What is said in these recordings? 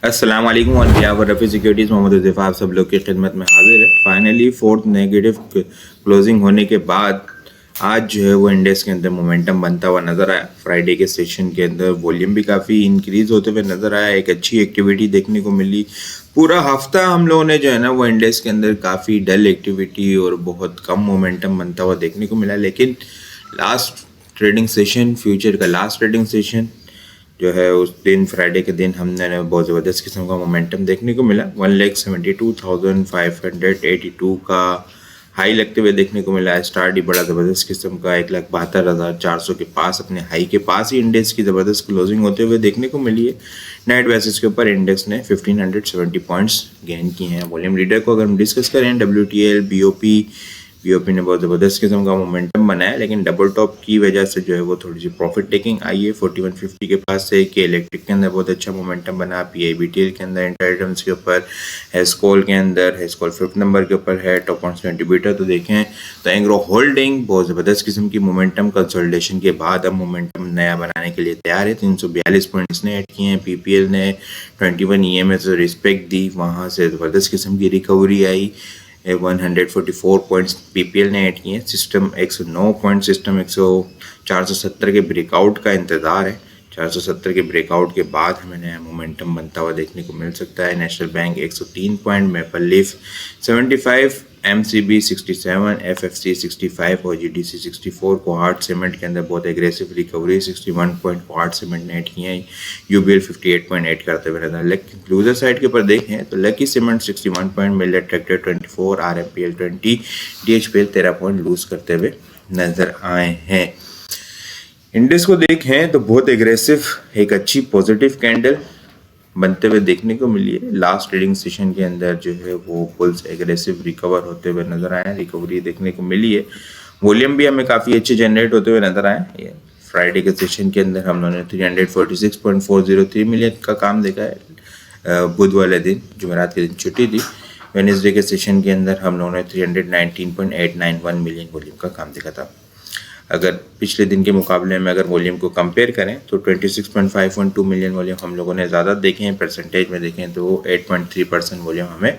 अस्सलाम वालेकुम और बिहाफ रफ़ी सिक्योरिटीज़ मोहम्मद हुज़ैफ़ा आप सब लोग की खिदमत में हाजिर है। फाइनली फोर्थ नेगेटिव क्लोजिंग होने के बाद आज जो है वो इंडेक्स के अंदर मोमेंटम बनता हुआ नज़र आया। फ्राइडे के सेशन के अंदर वॉल्यूम भी काफ़ी इंक्रीज़ होते हुए नज़र आया, एक अच्छी एक्टिविटी देखने को मिली। पूरा हफ्ता हम लोगों ने जो है ना वो इंडेक्स के अंदर काफ़ी डल एक्टिविटी और बहुत कम मोमेंटम बनता हुआ देखने को मिला, लेकिन लास्ट ट्रेडिंग सेशन, फ्यूचर का लास्ट ट्रेडिंग सेशन जो है उस दिन फ्राइडे के दिन हमने बहुत ज़बरदस्त किस्म का मोमेंटम देखने को मिला। 1,72,582 का हाई लगते हुए देखने को मिला है। स्टार्ट ही बड़ा ज़बरदस्त किस्म का 1,72,400 के पास, अपने हाई के पास ही इंडेक्स की ज़बरदस्त क्लोजिंग होते हुए देखने को मिली है। नेट बेसिस के ऊपर इंडेक्स ने 1570 पॉइंट्स गेन किए हैं। वॉल्यूम लीडर को अगर हम डिस्कस करें, WTL, BOP ने बहुत ज़बरदस्त किस्म का मोमेंटम बनाया, लेकिन डबल टॉप की वजह से जो है वो थोड़ी सी प्रॉफिट टेकिंग आई है 4150 के पास से। के इलेक्ट्रिक के अंदर बहुत अच्छा मोमेंटम बना, PIBTL के अंदर, इंटेलिजेंस के ऊपर, हेस्कोल के अंदर, हेस्कोल 5th नंबर के ऊपर है, टॉप कंट्रीब्यूटर तो देखें तो एंग्रो होल्डिंग बहुत ज़बरदस्त किस्म की मोमेंटम कंसोलिडेशन के बाद अब मोमेंटम नया बनाने के लिए तैयार है। 342 पॉइंट्स ने ऐड किए हैं। PPL ने 21 EMA से रिस्पेक्ट दी, वहाँ से ज़बरदस्त किस्म की रिकवरी आई। 144 पॉइंट्स PPL ने ऐड किए हैं। सिस्टम 109 पॉइंट, सिस्टम 470 के ब्रेकआउट का इंतज़ार है। 470 के ब्रेकआउट के बाद हमें नया मोमेंटम बनता हुआ देखने को मिल सकता है। National bank 103 point, maple leaf 75, MCB 67, FFC 65 और GDC 64। कोहार्ट सीमेंट के अंदर बहुत aggressive recovery, 61 point cohort cement ने ऐड किए हैं। UBL 58.8 करते हुए नजर। लेकिन लूजर साइड के ऊपर देखें तो lucky cement 61 point, Millat tractor 24, RMPL 20, DHPL 13 point lose करते हुए नजर आए हैं। इंडेक्स को देखें तो बहुत एग्रेसिव एक अच्छी पॉजिटिव कैंडल बनते हुए देखने को मिली है। लास्ट ट्रेडिंग सेशन के अंदर जो है वो पुल्स एग्रेसिव रिकवर होते हुए नजर आए, रिकवरी देखने को मिली है। वॉल्यूम भी हमें काफ़ी अच्छे जनरेट होते हुए नजर आए। फ्राइडे के सेशन के अंदर हम लोगों ने 346.403 मिलियन का काम देखा है। बुध वाले दिन, जुमेरात के दिन छुट्टी थी। वेडनेसडे के सेशन के अंदर हम लोगों ने 319.891 मिलियन वॉल्यूम का काम देखा था। अगर पिछले दिन के मुकाबले में अगर वॉल्यूम को कंपेयर करें तो 26.512 मिलियन वॉल्यूम हम लोगों ने ज़्यादा देखे हैं। परसेंटेज में देखें तो 8.3% वॉल्यूम हमें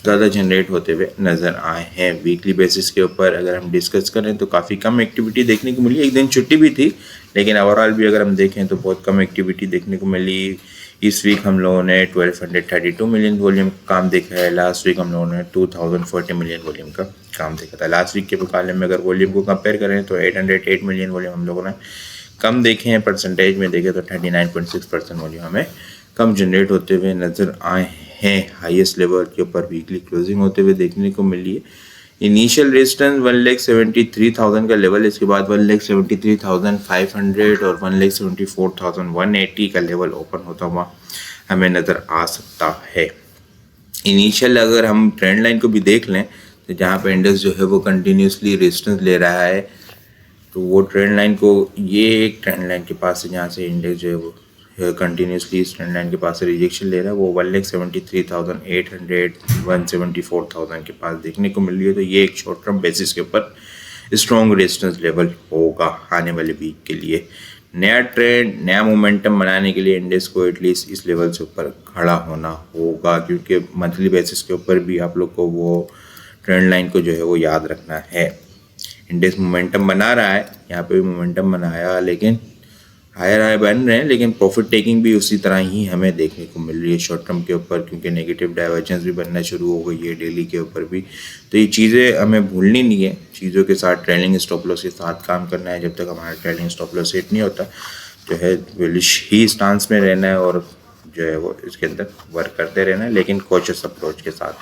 ज़्यादा जनरेट होते हुए नज़र आए हैं। वीकली बेसिस के ऊपर अगर हम डिस्कस करें तो काफ़ी कम एक्टिविटी देखने को मिली। एक दिन छुट्टी भी थी, लेकिन ओवरऑल भी अगर हम देखें तो बहुत कम एक्टिविटी देखने को मिली। इस वीक हम लोगों ने 1232 मिलियन वॉल्यूम काम देखा है। लास्ट वीक हम लोगों ने 2040 मिलियन वॉल्यूम का काम देखा था। लास्ट वीक के मुकाबले में अगर वॉल्यूम को कंपेयर करें तो 808 मिलियन वॉल्यूम हम लोगों ने कम देखे हैं। परसेंटेज में देखें तो 39.6% वॉल्यूम हमें कम जनरेट होते हुए नज़र आए हैं। हाईएस्ट लेवल के ऊपर वीकली क्लोजिंग होते हुए देखने को मिली है। इनिशियल रेजिस्टेंस 1,73,000 का लेवल, इसके बाद 1,73,500 और 1,74,180 का लेवल ओपन होता हुआ हमें नज़र आ सकता है। इनिशियल अगर हम ट्रेंड लाइन को भी देख लें तो जहाँ पे इंडेक्स जो है वो कंटिन्यूसली रेजिस्टेंस ले रहा है, तो वो ट्रेंड लाइन को, ये एक ट्रेंड लाइन के पास से जहाँ से इंडेक्स जो है वो कंटिन्यूसली इस ट्रेंड लाइन के पास से रिजेक्शन ले रहा है, वो 1,73,800, 1,74,000 के पास देखने को मिल रही है। तो ये एक शॉर्ट टर्म बेसिस के ऊपर स्ट्रॉन्ग रेजिस्टेंस लेवल होगा आने वाले वीक के लिए। नया ट्रेंड, नया मोमेंटम बनाने के लिए इंडेक्स को एटलीस्ट इस लेवल से ऊपर खड़ा होना होगा, क्योंकि मंथली बेसिस के ऊपर भी आप लोग को वो ट्रेंड लाइन को जो है वो याद रखना है। इंडेक्स मोमेंटम बना रहा है, यहाँ पे भी मोमेंटम बनाया, लेकिन हायर हाई बन रहे हैं, लेकिन प्रॉफिट टेकिंग भी उसी तरह ही हमें देखने को मिल रही है शॉर्ट टर्म के ऊपर, क्योंकि नेगेटिव डाइवर्जेंस भी बनना शुरू हो गई है डेली के ऊपर भी। तो ये चीज़ें हमें भूलनी नहीं है, चीज़ों के साथ ट्रेलिंग स्टॉप लॉस के साथ काम करना है। जब तक हमारा ट्रेलिंग स्टॉप लॉस हिट नहीं होता जो है बुलिश ही स्टांस में रहना है और जो है वो इसके अंदर वर्क करते रहना है, लेकिन कॉशियस अप्रोच के साथ।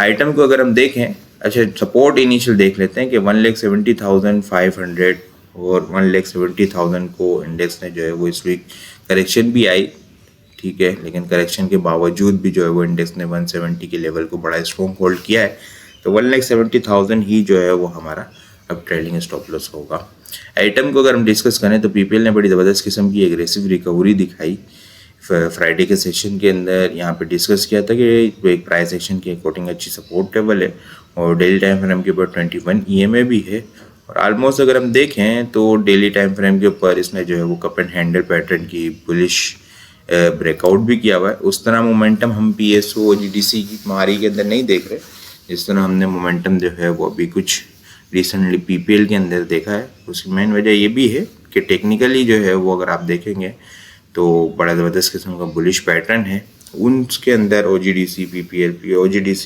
आइटम को अगर हम देखें, अच्छा सपोर्ट इनिशियल देख लेते हैं कि 1,70,500 और 1,70,000 को इंडेक्स ने जो है वो इस वीक करेक्शन भी आई, ठीक है, लेकिन करेक्शन के बावजूद भी जो है वो इंडेक्स ने 170 के लेवल को बड़ा स्ट्रॉन्ग होल्ड किया है। तो 1,70,000 ही जो है वो हमारा अब ट्रेलिंग स्टॉप लॉस होगा। आइटम को अगर हम डिस्कस करें तो PPL ने बड़ी ज़बरदस्त किस्म की एग्रेसिव रिकवरी दिखाई फ्राइडे के सेशन के अंदर। यहाँ पे डिस्कस किया था कि एक प्राइस एक्शन की अकॉर्डिंग अच्छी सपोर्ट लेवल है और डेली टाइम फ्रेम के ऊपर 21 EMA भी है। और ऑलमोस्ट अगर हम देखें तो डेली टाइम फ्रेम के ऊपर इसने जो है वो कप एंड हैंडल पैटर्न की बुलिश ब्रेकआउट भी किया हुआ है। उस तरह मोमेंटम हम PSO OGDC की मारी के अंदर नहीं देख रहे, जिस तरह हमने मोमेंटम जो है वो अभी कुछ रिसेंटली PPL के अंदर देखा है। उसकी मेन वजह ये भी है कि टेक्निकली जो है वो अगर आप देखेंगे तो बड़ा ज़बरदस्त किस्म का बुलिश पैटर्न है। उनके अंदर OGDC PPL OGDC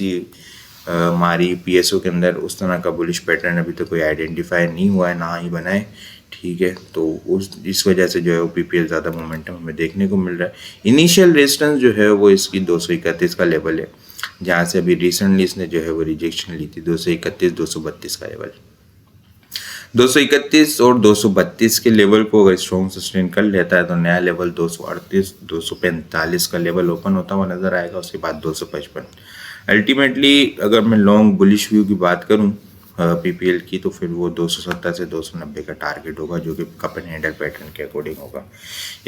मारी PSO के अंदर उस तरह का बुलिश पैटर्न अभी तो कोई आइडेंटिफाई नहीं हुआ है, ना ही बना है, ठीक है। तो इस वजह से जो है वो PPL ज़्यादा मोमेंटम हमें देखने को मिल रहा है। इनिशियल रेजिस्टेंस जो है वो इसकी 231 का लेवल है, जहाँ से अभी रिसेंटली इसने जो है वो रिजेक्शन ली थी 231 232 का लेवल। 231 और 232 के लेवल को अगर स्ट्रॉन्ग सस्टेन कर लेता है तो नया लेवल 238 245 का लेवल ओपन होता हुआ नजर आएगा। उसके बाद 255। अल्टीमेटली अगर मैं लॉन्ग बुलिश व्यू की बात करूं PPL की, तो फिर वो 270 से 290 का टारगेट होगा, जो कि कप एंड हैंडल पैटर्न के अकॉर्डिंग होगा।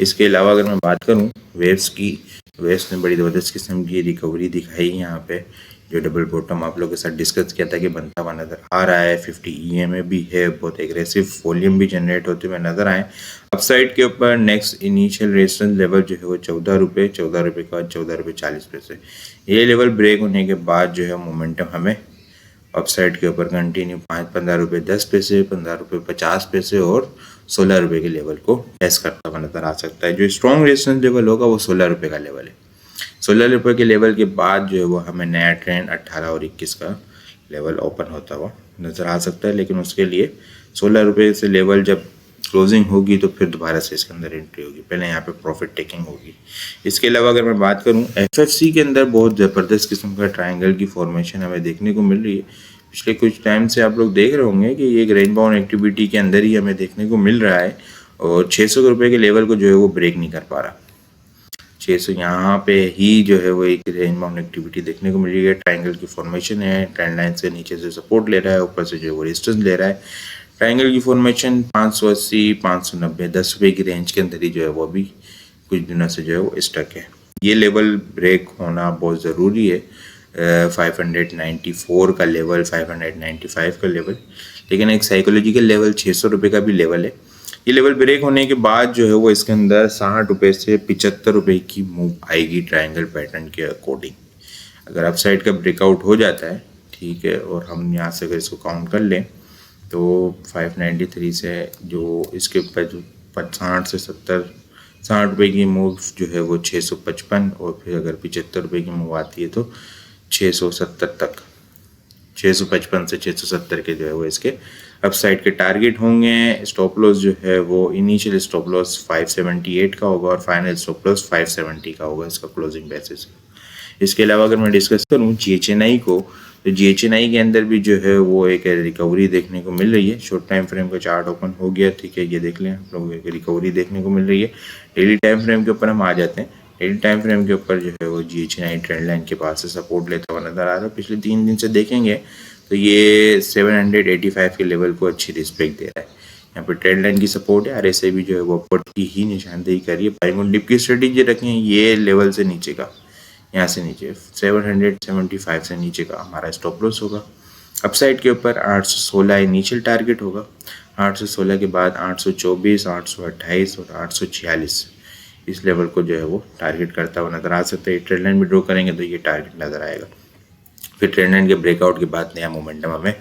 इसके अलावा अगर मैं बात करूं वेव्स की, वेव्स ने बड़ी ज़बरदस्त किस्म की रिकवरी दिखाई यहाँ पे, जो डबल बॉटम आप लोगों के साथ डिस्कस किया था कि बनता हुआ नज़र आ रहा है। 50 EMA भी है, बहुत एग्रेसिव वॉल्यूम भी जनरेट होते हुए नज़र आए। अपसाइड के ऊपर नेक्स्ट इनिशियल रेजिस्टेंस लेवल जो है वो 14 रुपये, 14 रुपये का 14 रुपये 40 पैसे। ये लेवल ब्रेक होने के बाद जो है मोमेंटम हमें अपसाइड के ऊपर कंटिन्यू 15 रुपये 10 पैसे, 15 रुपये 50 पैसे और 16 रुपये के लेवल को टेस्ट करता हुआ नज़र आ सकता है। जो स्ट्रॉन्ग रेजिस्टेंस लेवल होगा वो 16 रुपये का लेवल है। 16 रुपये के लेवल के बाद जो है वो हमें नया ट्रेंड 18 और 21 का लेवल ओपन होता हुआ नज़र आ सकता है। लेकिन उसके लिए 16 रुपये से लेवल जब क्लोजिंग होगी तो फिर दोबारा से इसके अंदर एंट्री होगी, पहले यहाँ पे प्रॉफिट टेकिंग होगी। इसके अलावा अगर मैं बात करूँ FFC के अंदर बहुत ज़बरदस्त किस्म का ट्रायंगल की फॉर्मेशन हमें देखने को मिल रही है। पिछले कुछ टाइम से आप लोग देख रहे होंगे कि ये एक रेंज बाउंड एक्टिविटी के अंदर ही हमें देखने को मिल रहा है और 600 रुपये के लेवल को जो है वो ब्रेक नहीं कर पा रहा। 600 यहाँ पे ही जो है वो एक रेंज बाउंड एक्टिविटी देखने को मिल रही है। ट्रायंगल की फॉर्मेशन है, ट्रेंड लाइन से नीचे से सपोर्ट ले रहा है, ऊपर से जो है वो रेजिस्टेंस ले रहा है। ट्रायंगल की फॉर्मेशन 580 590 10 रुपये की रेंज के अंदर ही जो है वो अभी कुछ दिनों से जो है वो स्टक है। ये लेवल ब्रेक होना बहुत ज़रूरी है, 594 का लेवल, 595 का लेवल, लेकिन एक साइकोलॉजिकल लेवल 600 रुपये का भी लेवल है। ये लेवल ब्रेक होने के बाद जो है वो इसके अंदर 60 रुपये से 75 रुपये की मूव आएगी ट्रायंगल पैटर्न के अकॉर्डिंग। अगर अपसाइड का ब्रेकआउट हो जाता है, ठीक है, और हम यहाँ से अगर इसको काउंट कर लें तो 593 से जो इसके ऊपर 60 से 60 रुपये की मूव जो है वो 655, और फिर अगर 75 रुपये की मूव आती है तो 670 तक, 655 से 670 के जो है वो इसके अपसाइड के टारगेट होंगे। स्टॉप लॉस जो है वो इनिशियल स्टॉप लॉस 578 का होगा और फाइनल स्टॉप लॉस 570 का होगा इसका क्लोजिंग बेसिस। इसके अलावा अगर मैं डिस्कस करूँ GHNI को, तो GHNI के अंदर भी जो है वो एक रिकवरी देखने को मिल रही है। शॉर्ट टाइम फ्रेम का चार्ट ओपन हो गया, ठीक है, ये देख लें आप लोग, एक रिकवरी देखने को मिल रही है। डेली टाइम फ्रेम के ऊपर हम आ जाते हैं। डेली टाइम फ्रेम के ऊपर जो है वो GHNI ट्रेंड लाइन के पास से सपोर्ट लेता हुआ नजर आ रहा है। पिछले 3 दिन से देखेंगे तो ये 785 के लेवल को अच्छी रिस्पेक्ट दे रहा है। यहाँ पे ट्रेंड लाइन की सपोर्ट है, RSI भी जो है वो अपवर्ड की ही निशानदेही कर रही है। बाइंग ऑन डिप की स्ट्रेटेजी रखें, ये लेवल से नीचे का, यहाँ से नीचे 775 से नीचे का हमारा स्टॉप लॉस होगा। अपसाइड के ऊपर 816 इनिशियल टारगेट होगा। 816 के बाद 824, 828 और 846 इस लेवल को जो है वो टारगेट करता हुआ नजर आ सकता है। ट्रेंड लाइन भी ड्रॉ करेंगे तो ये टारगेट नजर आएगा। फिर ट्रेंड लाइन के ब्रेकआउट के बाद नया मोमेंटम हमें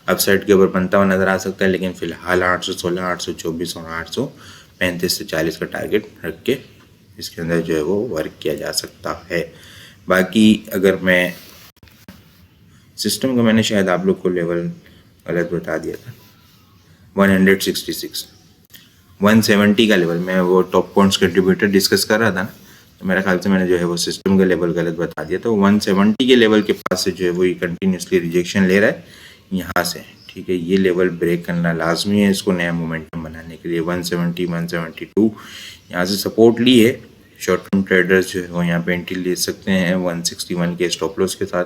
अपसाइड के ऊपर बनता हुआ नजर आ सकता है। लेकिन फिलहाल 816, 824 और 835 से 40 का टारगेट रख के इसके अंदर जो है वो वर्क किया जा सकता है। बाकी अगर मैं सिस्टम का, मैंने शायद आप लोग को लेवल गलत बता दिया था, 166 170 का लेवल, मैं वो टॉप पॉइंट्स कंट्रीब्यूटर डिस्कस कर रहा था ना, तो मेरे ख्याल से मैंने जो है वो सिस्टम का लेवल गलत बता दिया। तो 170 के लेवल के पास से जो है वो ये कंटिन्यूसली रिजेक्शन ले रहा है यहाँ से, ठीक है। ये लेवल ब्रेक करना लाजमी है इसको नया मोमेंटम बनाने के लिए। 170 172 यहाँ से सपोर्ट ली है। शॉर्ट टर्म ट्रेडर्स जो है वो यहाँ पे एंट्री ले सकते हैं 161 के स्टॉप लॉस के साथ।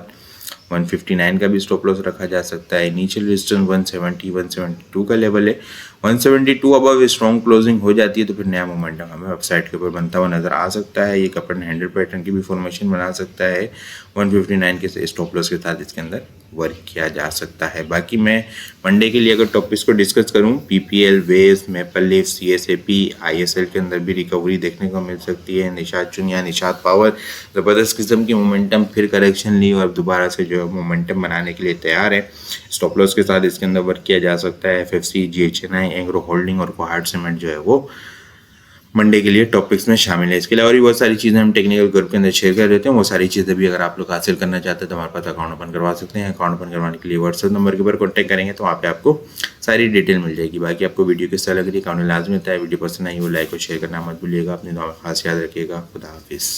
159 का भी स्टॉप लॉस रखा जा सकता है। इनिशियल रेजिस्टेंस 170 172 का लेवल है। 172 अबव स्ट्रॉन्ग क्लोजिंग हो जाती है तो फिर नया मोमेंटम हमें अपसाइड के ऊपर बनता हुआ नजर आ सकता है। ये कप एंड हैंडल पैटर्न की भी फॉर्मेशन बना सकता है 159 के स्टॉप लॉस के साथ इसके अंदर वर्क किया जा सकता है। बाकी मैं मंडे के लिए अगर टॉपिक्स को डिस्कस करूं, PPL, waves, maple leaf, CSAP, ISL के अंदर भी रिकवरी देखने को मिल सकती है। निषाद चुनिया, निषाद पावर ज़बरदस्त किस्म की मोमेंटम, फिर करेक्शन ली और दोबारा से जो है मोमेंटम बनाने के लिए तैयार है। स्टॉप लॉस के साथ इसके अंदर वर्क किया जा सकता है। एफएफसी, जीएचएनआई, एंग्रो होल्डिंग और कोहार्ट सीमेंट जो है वो मंडे के लिए टॉपिक्स में शामिल है। इसके अलावा और भी बहुत सारी चीज़ें हम टेक्निकल ग्रुप के अंदर शेयर कर देते हैं। वो सारी चीज़ें भी अगर आप लोग हासिल करना चाहते हैं तो हमारे पास अकाउंट ओपन करवा सकते हैं। अकाउंट ओपन करवाने के लिए व्हाट्सएप नंबर के ऊपर कॉन्टैक्ट करेंगे तो वहाँ पे आपको सारी डिटेल मिल जाएगी। बाकी आपको वीडियो किस तरह लग रही है अकाउंट लाजमी होता है। वीडियो पसंद आई वो लाइक और शेयर करना मत भूलिएगा। अपनी दुआ में खास याद रखिएगा। खुदा हाफिज़।